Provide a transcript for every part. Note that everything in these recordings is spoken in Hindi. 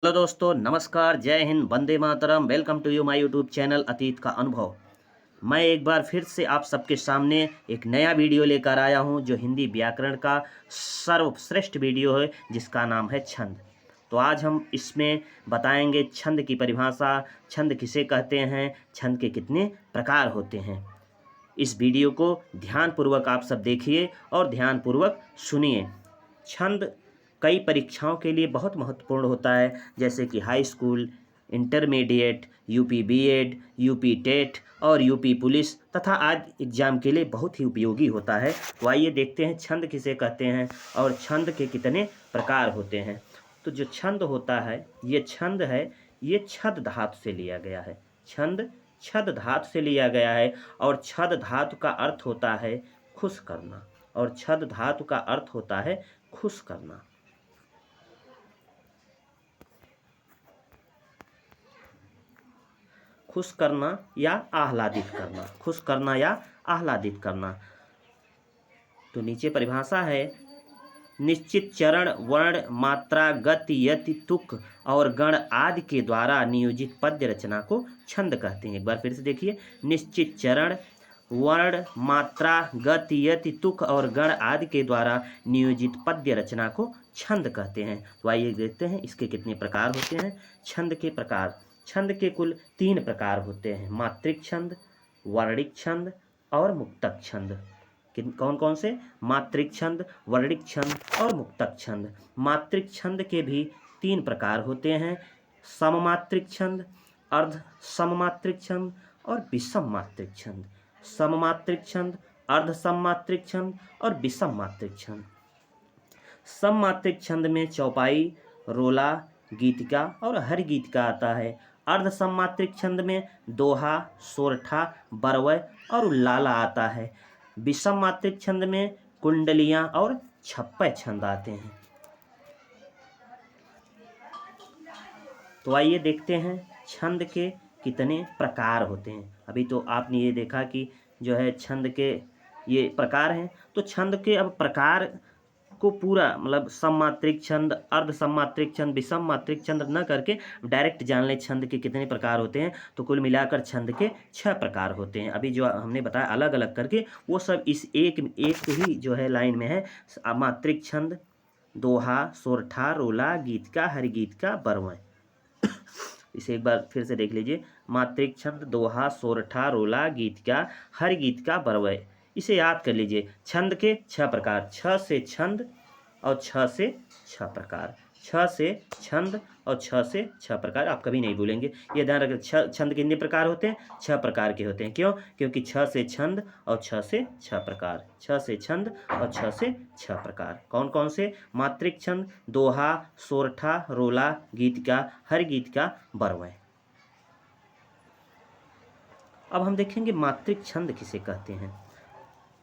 हेलो दोस्तों, नमस्कार, जय हिंद, वंदे मातरम। Welcome to you my YouTube channel अतीत का अनुभव। मैं एक बार फिर से आप सबके सामने एक नया वीडियो लेकर आया हूं जो हिंदी व्याकरण का सर्वश्रेष्ठ वीडियो है जिसका नाम है छंद। तो आज हम इसमें बताएंगे छंद की परिभाषा, छंद किसे कहते हैं, छंद के कितने प्रकार होते हैं। इस वीडियो को ध्यानपूर्वक आप सब देखिए और ध्यानपूर्वक सुनिए। छंद कई परीक्षाओं के लिए बहुत महत्वपूर्ण होता है, जैसे कि high school, intermediate, UP BEd, UP TET और यूपी पुलिस तथा आदि एग्जाम के लिए बहुत ही उपयोगी होता है। तो आइए देखते हैं छंद किसे कहते हैं और छंद के कितने प्रकार होते हैं। तो जो छंद होता है, ये छद धातु से लिया गया है। छंद छद धातु से लिया गया है और छद धातु का अर्थ होता है खुश करना। और छद धातु का अर्थ होता है खुश करना। खुश करना या आह्लादित करना, खुश करना या आह्लादित करना। तो नीचे परिभाषा है, निश्चित चरण, वर्ण, मात्रा, गति, यति, तुक और गण आदि के द्वारा नियोजित पद्य रचना को छंद कहते हैं। एक बार फिर से देखिए, निश्चित चरण, वर्ण, मात्रा, गति, यति, तुक और गण आदि के द्वारा नियोजित पद्य रचना को छंद कहते हैं। तो आइए देखते हैं इसके कितने प्रकार होते हैं। छंद के प्रकार, छंद के कुल 3 प्रकार होते हैं, मात्रिक छंद, वर्णिक छंद और मुक्तक छंद। कौन कौन से? मात्रिक छंद, वर्णिक छंद और मुक्तक छंद। मात्रिक छंद के भी 3 प्रकार होते हैं, सममात्रिक छंद, अर्ध सममात्रिक छंद और विषम मात्रिक छंद। सममात्रिक छंद, अर्ध सममात्रिक छंद और विषम मात्रिक छंद। सममात्रिक छंद में चौपाई, रोला, गीतिका और हर गीतिका आता है। अर्ध सममात्रिक छंद में दोहा, सोरठा, बरवय और उल्लाला आता है। विषम मात्रिक छंद में कुंडलियां और छप्पय छंद आते हैं। तो आइए देखते हैं छंद के कितने प्रकार होते हैं। अभी तो आपने ये देखा कि जो है छंद के ये प्रकार हैं। तो छंद के अब प्रकार को पूरा मतलब सममात्रिक छंद, अर्ध सममात्रिक छंद, विषम मात्रिक छंद न करके डायरेक्ट जान लें छंद के कितने प्रकार होते हैं। तो कुल मिलाकर छंद के 6 प्रकार होते हैं। अभी जो हमने बताया अलग अलग करके, वो सब इस एक ही जो है लाइन में है। मात्रिक छंद, दोहा, सोरठा, रोला, गीत का, हरिगीत का, बरवय। इसे एक बार फिर से देख लीजिए, मात्रिक छंद, दोहा, सोरठा, रोला, गीत का, हर गीत का, बरवय। इसे याद कर लीजिए। छंद के 6 प्रकार, 6 से छंद और 6 से 6 प्रकार, 6 से छंद और 6 से 6 प्रकार। आप कभी नहीं भूलेंगे, ये ध्यान रखें। छंद कितने प्रकार होते हैं? 6 प्रकार के होते हैं। क्यों? क्योंकि 6 से छंद और 6 से 6 प्रकार, 6 से छंद और 6 से 6 प्रकार। कौन कौन से? मात्रिक छंद, दोहा, सोरठा, रोला, गीत का, हर गीत का, बरवय। अब हम देखेंगे मात्रिक छंद किसे कहते हैं।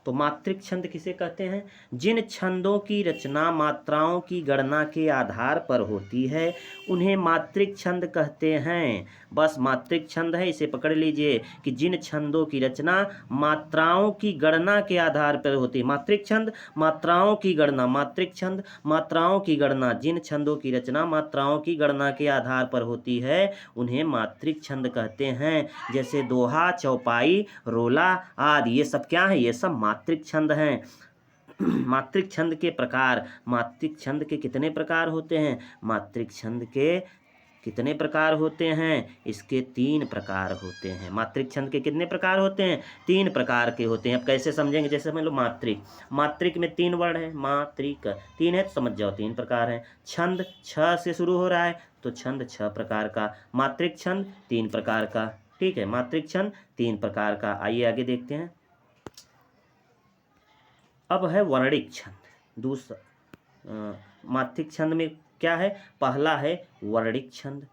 तो मात्रिक छंद किसे कहते हैं? जिन छंदों की रचना मात्राओं की गणना के आधार पर होती है उन्हें मात्रिक छंद कहते हैं। बस मात्रिक छंद है, इसे पकड़ लीजिए कि जिन छंदों की रचना मात्राओं की गणना के आधार पर होती है। मात्रिक छंद, मात्राओं की गणना, मात्रिक छंद, मात्राओं की गणना। जिन छंदों की रचना मात्राओं की गणना के आधार पर होती है उन्हें मात्रिक छंद कहते हैं। जैसे दोहा, चौपाई, रोला आदि, ये सब क्या है? ये सब मात्रिक छंद हैं। मात्रिक छंद के प्रकार, मात्रिक छंद के कितने प्रकार होते हैं? मात्रिक छंद के कितने प्रकार होते हैं? इसके 3 प्रकार होते हैं। मात्रिक छंद के कितने प्रकार होते हैं? 3 प्रकार के होते हैं। अब कैसे समझेंगे? जैसे समझ लो मात्रिक, मात्रिक में 3 वर्ण है, मात्रिक 3 है तो समझ जाओ 3 प्रकार हैं। छंद 6 से शुरू हो रहा है तो छंद 6 प्रकार का, मात्रिक छंद 3 प्रकार का। ठीक है, मात्रिक छंद 3 प्रकार का। आइए आगे देखते हैं। अब है वर्णिक छंद। दूसरा मात्रिक छंद में क्या है? पहला है वर्णिक छंद।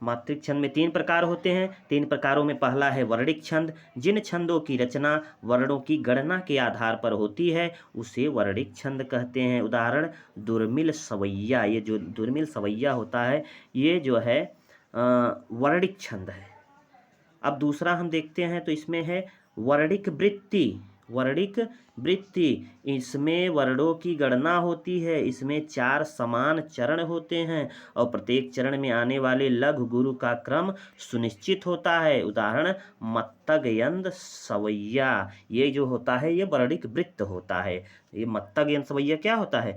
मात्रिक छंद में 3 प्रकार होते हैं। 3 प्रकारों में पहला है वर्णिक छंद। जिन छंदों की रचना वर्णों की गणना के आधार पर होती है उसे वर्णिक छंद कहते हैं। उदाहरण, दुर्मिल सवैया। ये जो दुर्मिल सवैया होता है ये जो है वर्णिक छंद है। अब दूसरा हम देखते हैं तो इसमें है वर्णिक वृत्ति। वर्णिक वृत्ति, इसमें वर्णों की गणना होती है। इसमें 4 समान चरण होते हैं और प्रत्येक चरण में आने वाले लघु गुरु का क्रम सुनिश्चित होता है। उदाहरण मत्तग यंद सवैया, ये जो होता है ये वर्णिक वृत्त होता है। ये मत्तग यंद सवैया क्या होता है?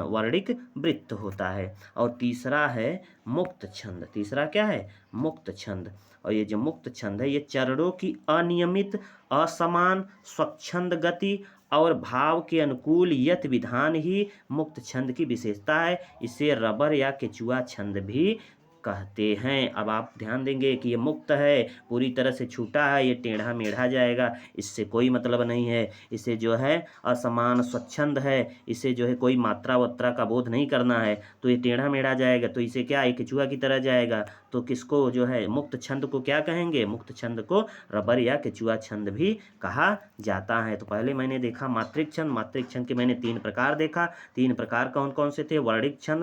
वर्णिक वृत्त होता है। और तीसरा है मुक्त छंद। तीसरा क्या है? मुक्त छंद। और ये जो मुक्त छंद है ये चरणों की अनियमित, असमान, स्वच्छंद गति और भाव के अनुकूल यत विधान ही मुक्त छंद की विशेषता है। इसे रबर या केचुआ छंद भी कहते हैं। अब आप ध्यान देंगे कि ये मुक्त है, पूरी तरह से छूटा है, ये टेढ़ा मेढ़ा जाएगा, इससे कोई मतलब नहीं है। इसे जो है असमान स्वच्छंद है, इसे जो है कोई मात्रा वत्रा का बोध नहीं करना है, तो ये टेढ़ा मेढ़ा जाएगा, तो इसे क्या है? केचुआ की तरह जाएगा। तो किसको जो है मुक्त छंद को क्या कहेंगे? मुक्त छंद को रबर या केचुआ छंद भी कहा जाता है। तो पहले मैंने देखा मात्रिक छंद। मात्रिक छंद के मैंने 3 प्रकार देखा। 3 प्रकार कौन कौन से थे? वर्णिक छंद,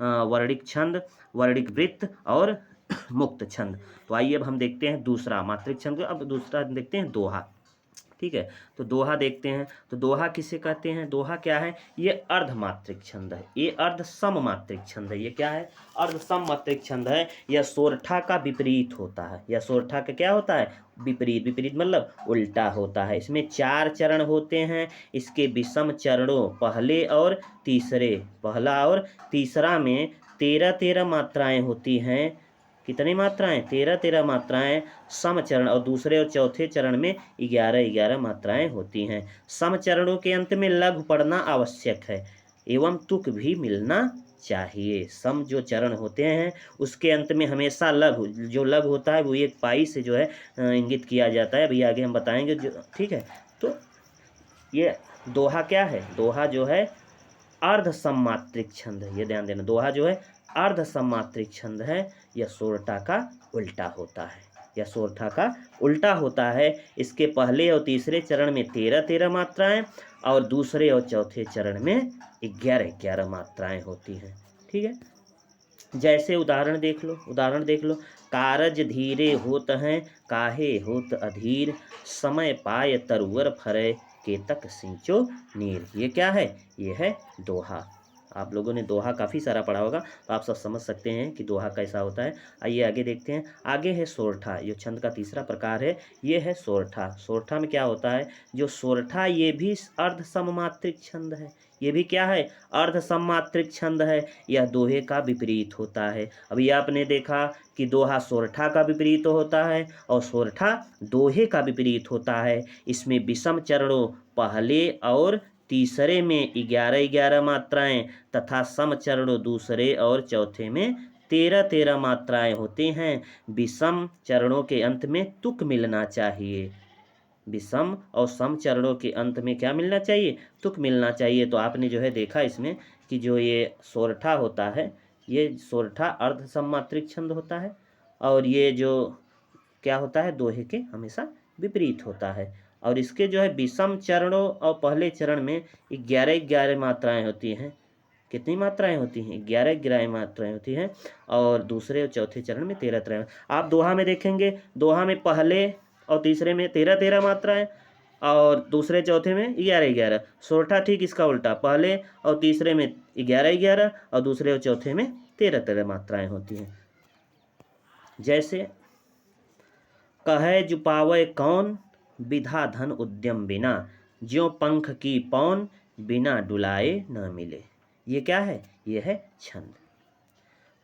वर्णिक छंद, वर्णिक वृत्त और मुक्त छंद। तो आइए अब हम देखते हैं दूसरा मात्रिक छंद। अब दूसरा देखते हैं दोहा। ठीक है, तो दोहा देखते हैं। तो दोहा किसे कहते हैं? दोहा क्या है? ये अर्धमात्रिक छंद है, ये अर्ध सममात्रिक छंद है। ये क्या है? अर्ध सममात्रिक छंद है। यह सोरठा का विपरीत होता है। यह सोरठा का क्या होता है? विपरीत। विपरीत मतलब उल्टा होता है। इसमें 4 चरण होते हैं। इसके विषम चरणों पहले और तीसरे, पहला और तीसरा में 13-13 मात्राएं होती हैं। कितनी मात्राएं? 13-13 मात्राएं। सम चरण और दूसरे और चौथे चरण में 11-11 मात्राएं होती हैं। सम चरणों के अंत में लघु पढ़ना आवश्यक है एवं तुक भी मिलना चाहिए। सम जो चरण होते हैं उसके अंत में हमेशा लघु, जो लघु होता है वो एक पाई से जो है इंगित किया जाता है। अभी आगे हम बताएंगे जो, ठीक है। तो ये दोहा क्या है? दोहा जो है अर्ध सममात्रिक छंद है। ये ध्यान देना, दोहा जो है अर्ध सममात्रिक छंद है। यह सोरठा का उल्टा होता है। यह सोरठा का उल्टा होता है। इसके पहले और तीसरे चरण में 13-13 मात्राएं और दूसरे और चौथे चरण में 11-11 मात्राएं होती हैं। ठीक है, जैसे उदाहरण देख लो, उदाहरण देख लो। कारज धीरे होत हैं, काहे होत अधीर, समय पाय तरुवर फरे, केतक सिंचो नीर। ये क्या है? ये है दोहा। आप लोगों ने दोहा काफ़ी सारा पढ़ा होगा, तो आप सब समझ सकते हैं कि दोहा कैसा होता है। आइए आगे देखते हैं। आगे है सोरठा, जो छंद का तीसरा प्रकार है, ये है सोरठा। सोरठा में क्या होता है? जो सोरठा ये भी अर्ध सममात्रिक छंद है। ये भी क्या है? अर्ध सममात्रिक छंद है। यह दोहे का विपरीत होता है। अभी आपने देखा कि दोहा सोरठा का विपरीत होता है और सोरठा दोहे का विपरीत होता है। इसमें विषम चरणों पहले और तीसरे में 11-11 मात्राएं तथा सम चरणों दूसरे और चौथे में 13-13 मात्राएं होती हैं। विषम चरणों के अंत में तुक मिलना चाहिए। विषम और सम चरणों के अंत में क्या मिलना चाहिए? तुक मिलना चाहिए। तो आपने जो है देखा इसमें कि जो ये सोरठा होता है, ये सोरठा अर्ध सममात्रिक छंद होता है और ये जो क्या होता है? दोहे के हमेशा विपरीत होता है। और इसके जो है विषम चरणों और पहले चरण में 11-11 मात्राएं होती हैं। कितनी मात्राएं होती हैं? 11-11 मात्राएं होती हैं और दूसरे और चौथे चरण में 13-13। आप दोहा में देखेंगे, दोहा में पहले और तीसरे में 13-13 मात्राएं और दूसरे चौथे में 11-11। सोरठा ठीक इसका उल्टा, पहले और तीसरे में 11-11 और दूसरे और चौथे में 13-13 मात्राएं होती हैं। जैसे कहे जुपावे कौन, विधा धन उद्यम बिना, ज्यों पंख की पौन, बिना डुलाए न मिले। ये क्या है? ये है छंद।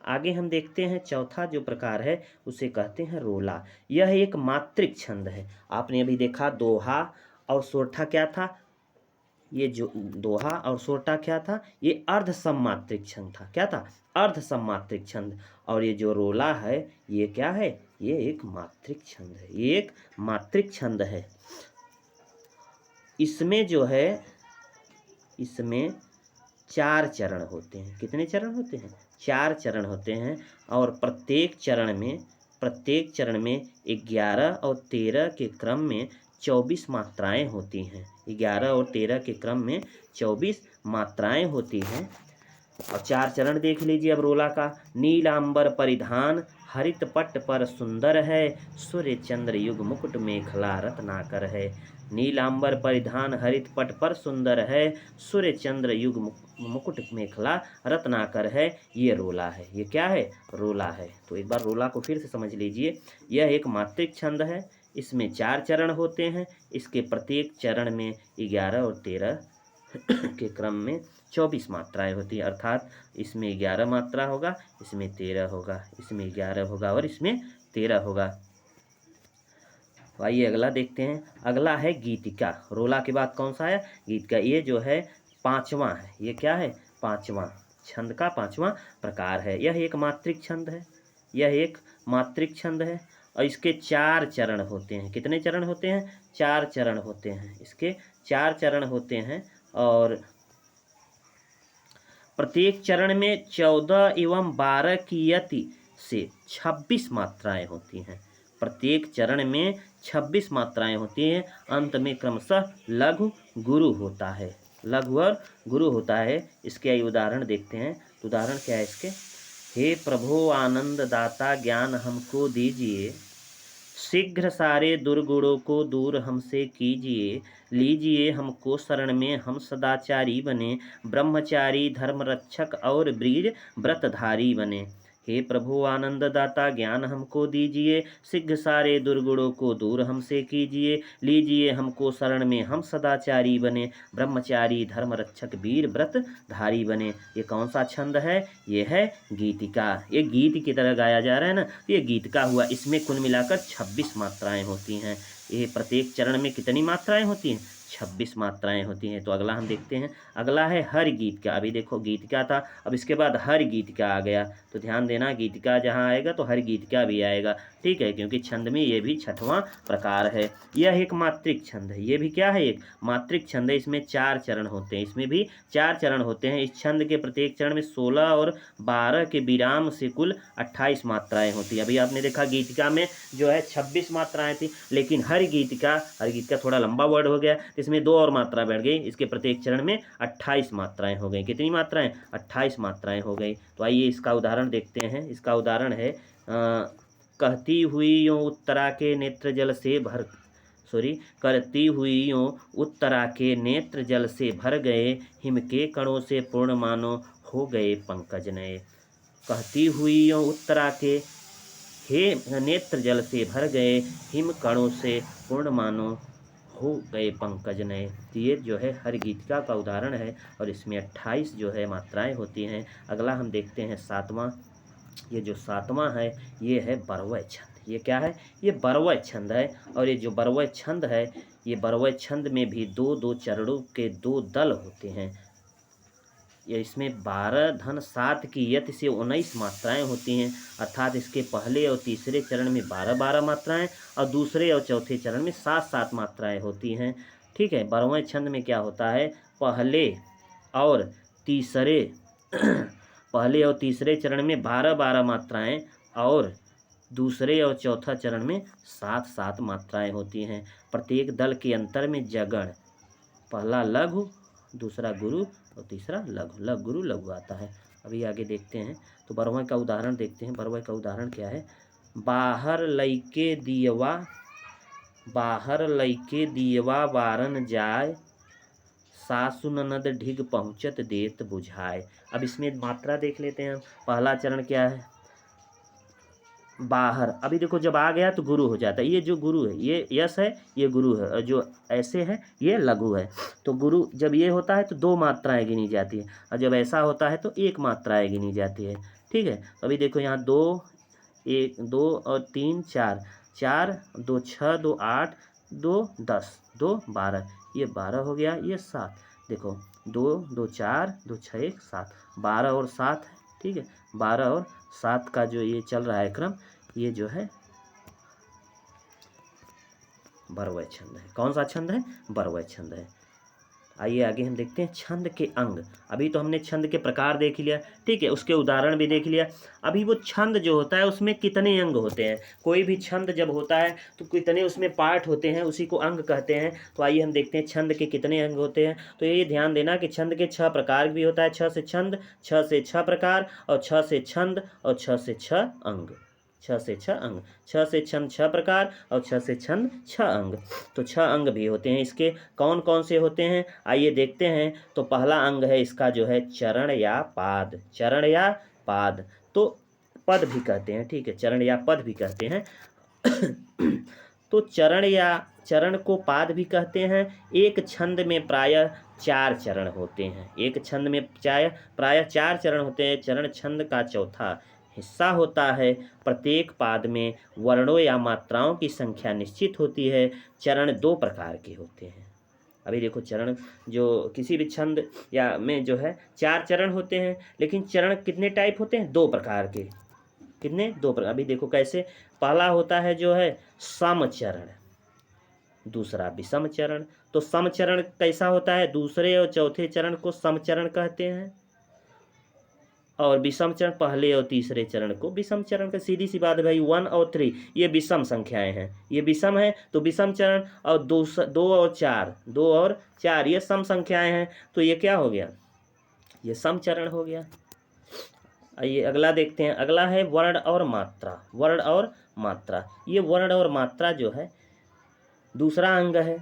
आगे हम देखते हैं चौथा जो प्रकार है उसे कहते हैं रोला। यह एक मात्रिक छंद है। आपने अभी देखा दोहा और सोरठा क्या था? ये जो दोहा और सोरठा क्या था? ये अर्ध सममात्रिक छंद था। क्या था? अर्ध सममात्रिक छंद। और ये जो रोला है ये क्या है? ये एक मात्रिक छंद है। ये एक मात्रिक छंद है। इसमें जो है, इसमें 4 चरण होते हैं। कितने चरण होते हैं? 4 चरण होते हैं और प्रत्येक चरण में 11 और 13 के क्रम में 24 मात्राएं होती हैं। 11 और 13 के क्रम में 24 मात्राएं होती हैं। और 4 चरण देख लीजिए अब रोला का। नीलांबर परिधान, हरित पट्ट पर सुंदर है, सूर्य चंद्र युग मुकुट मेखला रत्नाकर है। नीलांबर परिधान हरित पट पर सुंदर है, सूर्य चंद्र युग मुकुट मेखला रत्नाकर है। ये रोला है। ये क्या है? रोला है। तो एक बार रोला को फिर से समझ लीजिए। यह एक मात्रिक छंद है। इसमें 4 चरण होते हैं। इसके प्रत्येक चरण में 11 और 13 के क्रम में 24 मात्राएं होती हैं। अर्थात इसमें 11 मात्रा होगा, इसमें 13 होगा, इसमें 11 होगा और इसमें 13 होगा। तो आइए अगला देखते हैं। अगला है गीतिका। रोला के बाद कौन सा है? गीतिका। ये जो है 5वां है। ये क्या है? 5वां छंद का 5वां प्रकार है। यह एक मात्रिक छंद है। यह एक मात्रिक छंद है और इसके 4 चरण होते हैं। कितने चरण होते हैं? 4 चरण होते हैं। इसके 4 चरण होते हैं और प्रत्येक चरण में 14 एवं 12 की यति से 26 मात्राएं होती हैं। प्रत्येक चरण में 26 मात्राएं होती हैं। अंत में क्रमशः लघु गुरु होता है। लघु और गुरु होता है। इसके उदाहरण देखते हैं। तो उदाहरण क्या है इसके? हे प्रभु आनंद दाता ज्ञान हमको दीजिए, शीघ्र सारे दुर्गुणों को दूर हमसे कीजिए, लीजिए हमको शरण में हम सदाचारी बने, ब्रह्मचारी धर्म रक्षक और वीर व्रतधारी बने। हे प्रभु आनंद दाता ज्ञान हमको दीजिए, शीघ्र सारे दुर्गुणों को दूर हमसे कीजिए, लीजिए हमको शरण में हम सदाचारी बने, ब्रह्मचारी धर्म रक्षक वीर व्रतधारी बने। ये कौन सा छंद है? ये है गीतिका। ये गीत की तरह गाया जा रहा है ना, ये गीत का हुआ। इसमें कुल मिलाकर 26 मात्राएं होती हैं। ये प्रत्येक चरण में कितनी मात्राएं होती हैं? 26 मात्राएं होती हैं। तो अगला हम देखते हैं। अगला है हर गीत का। अभी देखो गीत का था, अब इसके बाद हर गीत का आ गया। तो ध्यान देना, गीत का जहाँ आएगा तो हर गीत का भी आएगा। ठीक है, क्योंकि छंद में ये भी 6वां प्रकार है। यह एक मात्रिक छंद है। ये भी क्या है? एक मात्रिक छंद है। इसमें 4 चरण होते हैं। इसमें भी 4 चरण होते हैं। इस छंद के प्रत्येक चरण में 16 और 12 के विराम से कुल 28 मात्राएं होती हैं। अभी आपने देखा गीतिका में जो है 26 मात्राएं थी, लेकिन हर गीत का थोड़ा लंबा वर्ड हो गया, इसमें 2 और मात्रा बढ़ गई। इसके प्रत्येक चरण में 28 मात्राएं हो गई। कितनी मात्राएं? 28 मात्राएं हो गई। तो आइए इसका उदाहरण देखते हैं। इसका उदाहरण है कहती हुई यूं उत्तरा के नेत्र जल से भर करती हुई यूं उत्तरा के नेत्र जल से भर गए, हिम के कणों से पूर्ण मानो हो गए पंकज नए। कहती हुई यूं उत्तरा के हे नेत्र जल से भर गए, हिम कणों से पूर्ण मानो हो गए पंकज नए। तो ये जो है हर गीतिका का उदाहरण है और इसमें 28 जो है मात्राएं होती हैं। अगला हम देखते हैं 7वां। ये जो 7वां है ये है बरवय छंद। ये क्या है? ये बरवय छंद है। और ये जो बरवय छंद है, ये बरवय छंद में भी 2-2 चरणों के 2 दल होते हैं। ये इसमें 12 धन 7 की यति से 19 मात्राएं होती हैं। अर्थात इसके पहले और तीसरे चरण में 12-12 मात्राएं और दूसरे और चौथे चरण में 7-7 मात्राएं होती हैं। ठीक है, 12वें छंद में क्या होता है? पहले और तीसरे चरण में 12-12 मात्राएं और दूसरे और चौथा चरण में 7-7 मात्राएं होती हैं। प्रत्येक दल के अंतर में जगण, पहला लघु, दूसरा गुरु और तीसरा लघु। लघु गुरु लघु आता है। अभी आगे देखते हैं। तो बरवय का उदाहरण देखते हैं। बरवय का उदाहरण क्या है? बाहर लइके दियवा वारन जाय, सासु ननद ढिग पहुँचत देत बुझाए। अब इसमें मात्रा देख लेते हैं। पहला चरण क्या है? बाहर। अभी देखो जब आ गया तो गुरु हो जाता है। ये जो गुरु है ये यश है, ये गुरु है, और जो ऐसे है ये लघु है। तो गुरु जब ये होता है तो 2 मात्राएं गिनी जाती है और जब ऐसा होता है तो 1 मात्राएं गिनी जाती है। ठीक है, तो अभी देखो यहाँ 2 1 2 और 3 4, 4 2 6 2 8 2 10 2 12, ये 12 हो गया, ये 7। देखो 2 2 4 2 6 1 7, 12 और 7 है। ठीक है, 12 और 7 का जो ये चल रहा है क्रम, ये जो है बरवय छंद है। कौन सा छंद है? बरवय छंद है। आइए आगे हम देखते हैं छंद के अंग। अभी तो हमने छंद के प्रकार देख लिया, ठीक है, उसके उदाहरण भी देख लिया। अभी वो छंद जो होता है उसमें कितने अंग होते हैं? कोई भी छंद जब होता है तो कितने उसमें पार्ट होते हैं, उसी को अंग कहते हैं। तो आइए हम देखते हैं छंद के कितने अंग होते हैं। तो ये ध्यान देना कि छंद के 6 प्रकार भी होता है। 6 से छंद, 6 से 6 प्रकार और 6 से छंद और 6 से 6 अंग। छ से छ अंग, छ से छंद 6 प्रकार और छ से छंद 6 अंग। तो 6 अंग भी होते हैं इसके। कौन कौन से होते हैं आइए देखते हैं। तो पहला अंग है इसका जो है चरण या पाद, चरण या पाद, तो पद भी कहते हैं, ठीक है, चरण या पद भी कहते हैं। तो चरण को पाद भी कहते हैं। एक छंद में प्रायः 4 चरण होते हैं, एक छंद में प्रायः 4 चरण होते हैं। चरण छंद का चौथा हिस्सा होता है। प्रत्येक पाद में वर्णों या मात्राओं की संख्या निश्चित होती है। चरण 2 प्रकार के होते हैं। अभी देखो चरण जो किसी भी छंद या में जो है 4 चरण होते हैं, लेकिन चरण कितने टाइप होते हैं? 2 प्रकार के। कितने? 2 प्रकार। अभी देखो कैसे। पहला होता है जो है समचरण, दूसरा विषम चरण। तो समचरण कैसा होता है? दूसरे और चौथे चरण को समचरण कहते हैं, और विषम चरण पहले और तीसरे चरण को विषम चरण का। सीधी सी बात है भाई, 1 और 3 ये विषम संख्याएं हैं, ये विषम है तो विषम चरण, और 2 और 4 ये सम संख्याएं हैं, तो ये क्या हो गया? ये सम चरण हो गया। आइए अगला देखते हैं। अगला है वर्ण और मात्रा। वर्ण और मात्रा, ये वर्ण और मात्रा जो है दूसरा अंग है।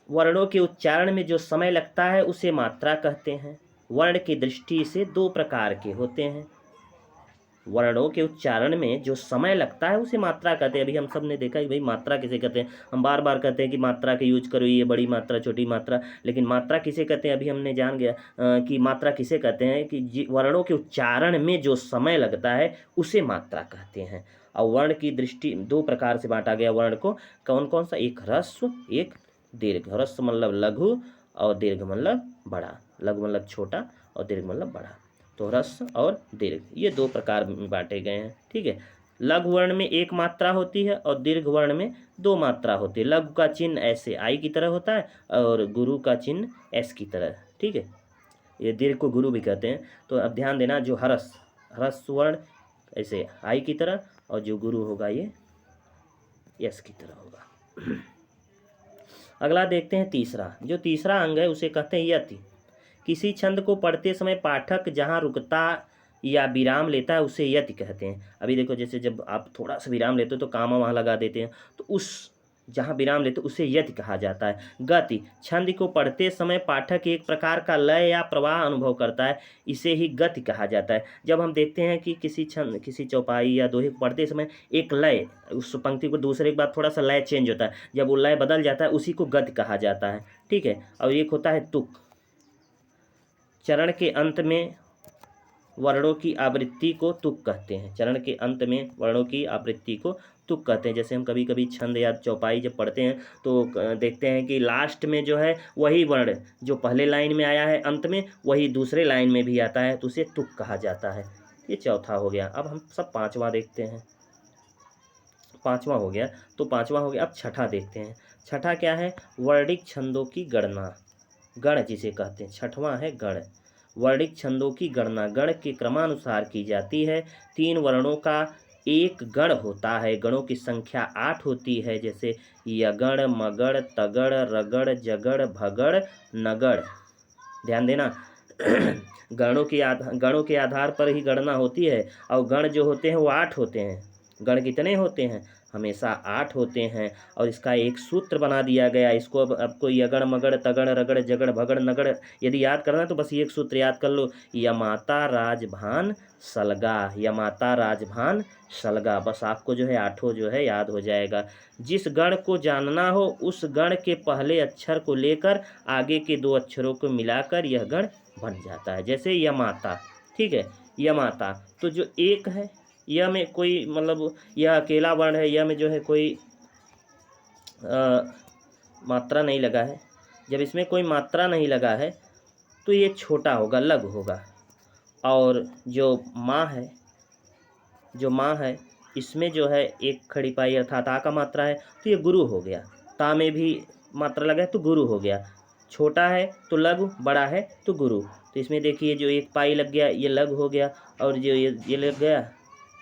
वर्णों के उच्चारण में जो समय लगता है उसे मात्रा कहते हैं। वर्ण की दृष्टि से 2 प्रकार के होते हैं। वर्णों के उच्चारण में जो समय लगता है उसे मात्रा कहते हैं। अभी हम सब ने देखा कि भाई मात्रा किसे कहते हैं। हम बार बार कहते हैं कि मात्रा के यूज करो, ये बड़ी मात्रा, छोटी मात्रा, लेकिन मात्रा किसे कहते हैं? अभी हमने जान गया कि मात्रा किसे कहते हैं कि वर्णों के उच्चारण में जो समय लगता है उसे मात्रा कहते हैं। और वर्ण की दृष्टि 2 प्रकार से बांटा गया वर्ण को। कौन कौन सा? एक ह्रस्व, एक दीर्घ। ह्रस्व मतलब लघु और दीर्घ मतलब बड़ा। लघु मतलब छोटा और दीर्घ मतलब बड़ा। तो ह्रस्व और दीर्घ ये 2 प्रकार में बांटे गए हैं, ठीक है। लघु वर्ण में 1 मात्रा होती है और दीर्घ वर्ण में 2 मात्रा होती है। लघु का चिन्ह ऐसे आई की तरह होता है और गुरु का चिन्ह एस की तरह, ठीक है। ये दीर्घ को गुरु भी कहते हैं। तो अब ध्यान देना, जो ह्रस्व वर्ण ऐसे आई की तरह, और जो गुरु होगा ये एस की तरह होगा। अगला देखते हैं तीसरा। जो तीसरा अंग है उसे कहते हैं यति। किसी छंद को पढ़ते समय पाठक जहाँ रुकता या विराम लेता है उसे यति कहते हैं। अभी देखो जैसे जब आप थोड़ा सा विराम लेते हो तो कामा वहाँ लगा देते हैं, तो उस जहाँ विराम लेते उसे यति कहा जाता है। गति, छंद को पढ़ते समय पाठक एक प्रकार का लय या प्रवाह अनुभव करता है, इसे ही गति कहा जाता है। जब हम देखते हैं कि किसी छंद, किसी चौपाई या दोहे को पढ़ते समय एक लय, उस पंक्ति को दूसरे के बाद थोड़ा सा लय चेंज होता है, जब वो लय बदल जाता है उसी को गति कहा जाता है, ठीक है। और एक होता है तुक। चरण के अंत में वर्णों की आवृत्ति को तुक कहते हैं। चरण के अंत में वर्णों की आवृत्ति को तुक कहते हैं। जैसे हम कभी कभी छंद या चौपाई जब पढ़ते हैं तो देखते हैं कि लास्ट में जो है वही वर्ण जो पहले लाइन में आया है अंत में वही दूसरे लाइन में भी आता है, तो उसे तुक कहा जाता है। ये चौथा हो गया। अब हम सब 5वां देखते हैं। 5वां हो गया, तो 5वां हो गया। अब छठा देखते हैं। छठा क्या है? वर्णिक छंदों की गणना। गण जिसे कहते हैं, 6वां है गण। वर्णिक छंदों की गणना गण के क्रमानुसार की जाती है। 3 वर्णों का एक गण होता है। गणों की संख्या 8 होती है, जैसे यगण, मगड़, तगड़, रगड़, जगड़, भगड़, नगड़। ध्यान देना। गणों के आधार पर ही गणना होती है, और गण जो होते हैं वो 8 होते हैं। गण कितने होते हैं? हमेशा 8 होते हैं। और इसका एक सूत्र बना दिया गया। इसको अब आपको यगण, मगड़, तगड़, रगड़, जगड़, भगड़, नगड़ यदि याद करना है तो बस एक सूत्र याद कर लो, यमाता राजभान सलगा। यमाता राजभान सलगा, बस आपको जो है 8 जो है याद हो जाएगा। जिस गण को जानना हो उस गण के पहले अक्षर को लेकर आगे के 2 अक्षरों को मिलाकर यह गण बन जाता है। जैसे यमाता, ठीक है, यमाता। तो जो एक है, यह में कोई मतलब यह अकेला वर्ण है, यह में जो है कोई मात्रा नहीं लगा है। जब इसमें कोई मात्रा नहीं लगा है तो ये छोटा होगा, लघु होगा। और जो माँ है इसमें जो है एक खड़ी पाई अर्थात आ का मात्रा है, तो ये गुरु हो गया। ता में भी मात्रा लगा है तो गुरु हो गया। छोटा है तो लघु, बड़ा है तो गुरु। तो इसमें देखिए जो एक पाई लग गया ये लघु हो गया, और जो ये लग गया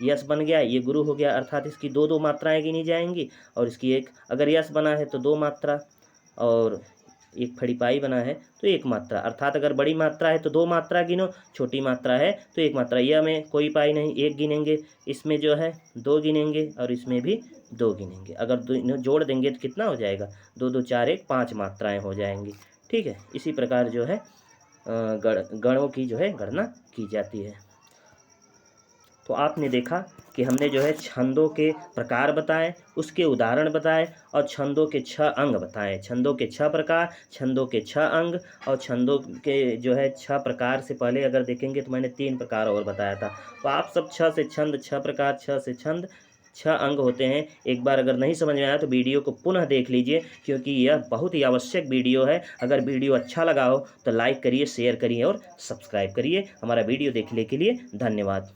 यस बन गया ये गुरु हो गया। अर्थात इसकी 2 मात्राएं गिनी जाएंगी, और इसकी एक, अगर यस बना है तो 2 मात्रा, और एक फड़ी पाई बना है तो एक मात्रा, अर्थात अगर बड़ी मात्रा है तो 2 मात्रा गिनो, छोटी मात्रा है तो एक मात्रा। यह में कोई पाई नहीं, एक गिनेंगे, इसमें जो है 2 गिनेंगे और इसमें भी 2 गिनेंगे। अगर इन्हें जोड़ देंगे तो कितना हो जाएगा, 2 2 4 1 5 मात्राएं हो जाएंगी। ठीक है, इसी प्रकार जो है गणों की जो है गणना की जाती है। तो आपने देखा कि हमने जो है छंदों के प्रकार बताए, उसके उदाहरण बताए और छंदों के 6 अंग बताए। छंदों के 6 प्रकार, छंदों के 6 अंग और छंदों के जो है 6 प्रकार से पहले अगर देखेंगे तो मैंने 3 प्रकार और बताया था। तो आप सब 6 से छंद, 6 प्रकार, 6 से छंद, 6 अंग होते हैं। एक बार अगर नहीं समझ में आया तो वीडियो को पुनः देख लीजिए, क्योंकि यह बहुत ही आवश्यक वीडियो है। अगर वीडियो अच्छा लगा हो तो लाइक करिए, शेयर करिए और सब्सक्राइब करिए। हमारा वीडियो देखने के लिए धन्यवाद।